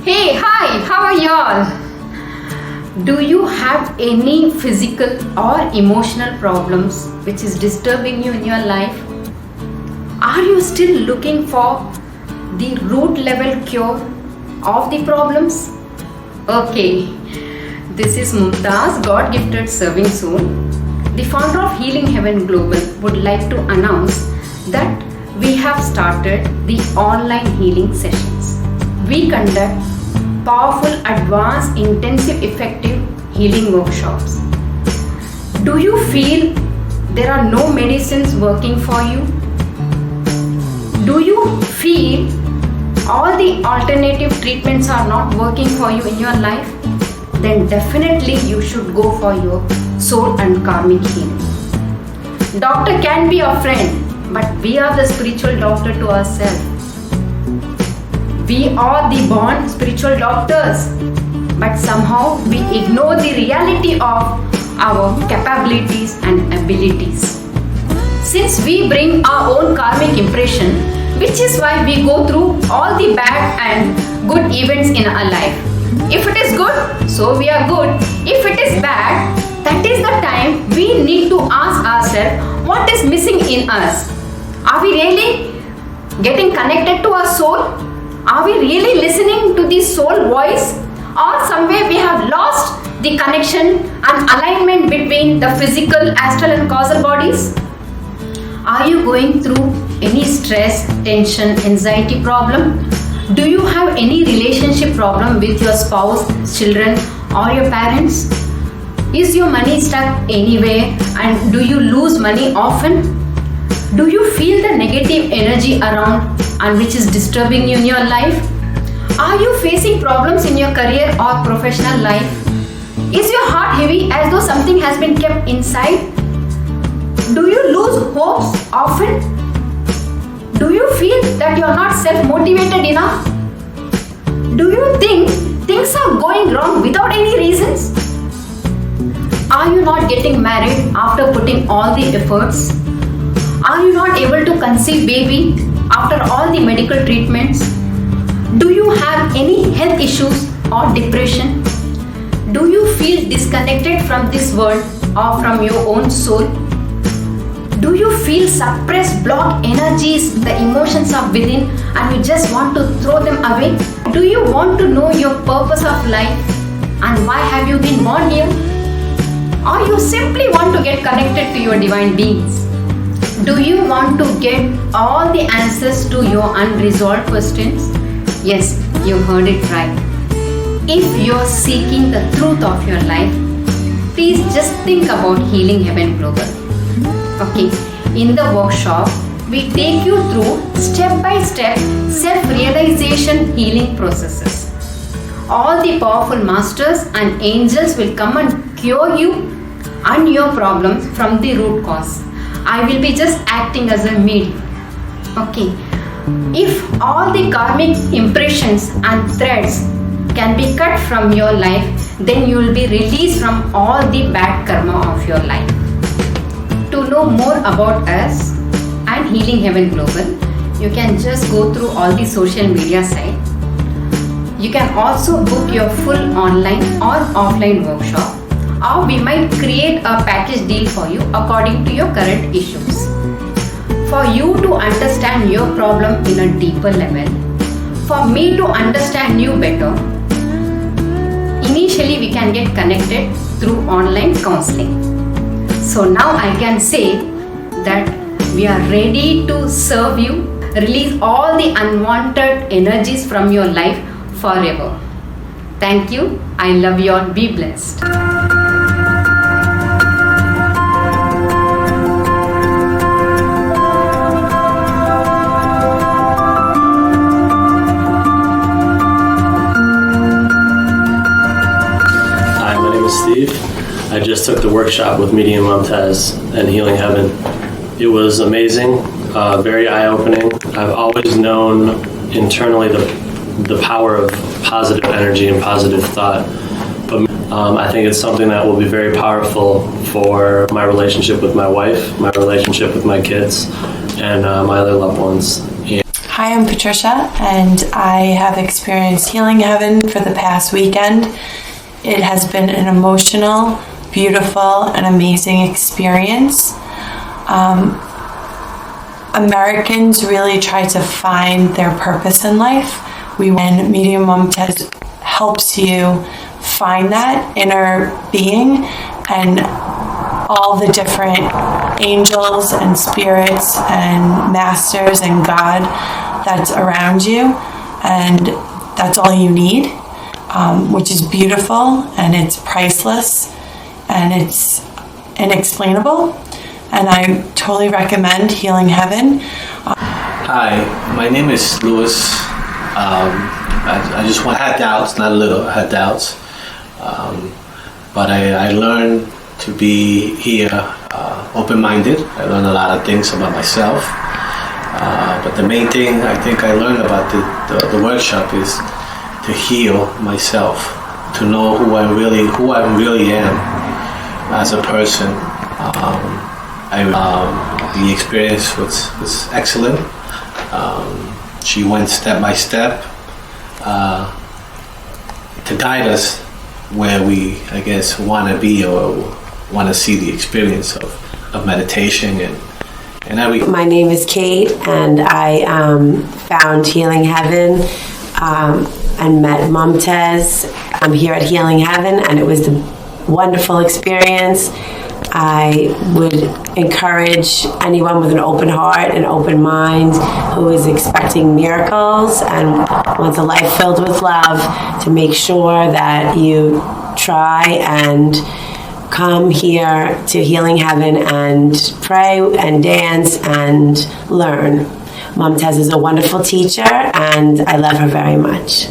Hey, hi, how are y'all? Do you have any physical or emotional problems which is disturbing you in your life? Are you still looking for the root level cure of the problems? Okay, this is Mumtaz, God gifted serving soul. The founder of Healing Heaven Global would like to announce that we have started the online healing sessions. We conduct powerful, advanced, intensive, effective healing workshops. Do you feel there are no medicines working for you? Do you feel all the alternative treatments are not working for you in your life? Then definitely you should go for your soul and karmic healing. Doctor can be a friend, but we are the spiritual doctor to ourselves. We are the born spiritual doctors, but somehow we ignore the reality of our capabilities and abilities. Since we bring our own karmic impression, which is why we go through all the bad and good events in our life. If it is good, so we are good. If it is bad, that is the time we need to ask ourselves what is missing in us. Are we really getting connected to our soul? Are we really listening to the soul voice? Or somewhere we have lost the connection and alignment between the physical, astral and causal bodies? Are you going through any stress, tension, anxiety problem? Do you have any relationship problem with your spouse, children or your parents? Is your money stuck anywhere and do you lose money often? Do you feel the negative energy around and which is disturbing you in your life? Are you facing problems in your career or professional life? Is your heart heavy as though something has been kept inside? Do you lose hopes often? Do you feel that you are not self-motivated enough? Do you think things are going wrong without any reasons? Are you not getting married after putting all the efforts? Are you not able to conceive baby after all the medical treatments? Do you have any health issues or depression? Do you feel disconnected from this world or from your own soul? Do you feel suppressed, blocked energies, the emotions are within and you just want to throw them away? Do you want to know your purpose of life and why have you been born here? Or you simply want to get connected to your divine beings? Do you want to get all the answers to your unresolved questions? Yes, you heard it right. If you're seeking the truth of your life, please just think about Healing Heaven Global. Okay, in the workshop, we take you through step-by-step self-realization healing processes. All the powerful masters and angels will come and cure you and your problems from the root cause. I will be just acting as a medium. Okay. If all the karmic impressions and threads can be cut from your life, then you will be released from all the bad karma of your life. To know more about us and Healing Heaven Global, you can just go through all the social media sites. You can also book your full online or offline workshop, or we might create a package deal for you according to your current issues. For you to understand your problem in a deeper level, for me to understand you better, initially we can get connected through online counseling. So now I can say that we are ready to serve you, release all the unwanted energies from your life forever. Thank you. I love you all. Be blessed. Steve. I just took the workshop with Medium Mumtaz and Healing Heaven. It was amazing, very eye-opening. I've always known internally the power of positive energy and positive thought, but I think it's something that will be very powerful for my relationship with my wife, my relationship with my kids, and my other loved ones. Hi, I'm Patricia, and I have experienced Healing Heaven for the past weekend. It has been an emotional, beautiful, and amazing experience. Americans really try to find their purpose in life. When Medium Mumtaz helps you find that inner being and all the different angels and spirits and masters and God that's around you, and that's all you need, which is beautiful, and it's priceless, and it's inexplainable, and I totally recommend Healing Heaven. Hi, my name is Louis. I just had doubts, not a little, I had doubts, but I learned to be here open-minded. I learned a lot of things about myself, but the main thing I think I learned about the workshop is to heal myself, to know who I really am as a person. The experience was excellent. She went step by step to guide us where we, I guess, want to be or want to see the experience of meditation and everything. My name is Kate, and I found Healing Heaven and met Mumtaz. I'm here at Healing Heaven, and it was a wonderful experience. I would encourage anyone with an open heart and open mind who is expecting miracles and wants a life filled with love to make sure that you try and come here to Healing Heaven and pray and dance and learn. Mumtaz is a wonderful teacher, and I love her very much.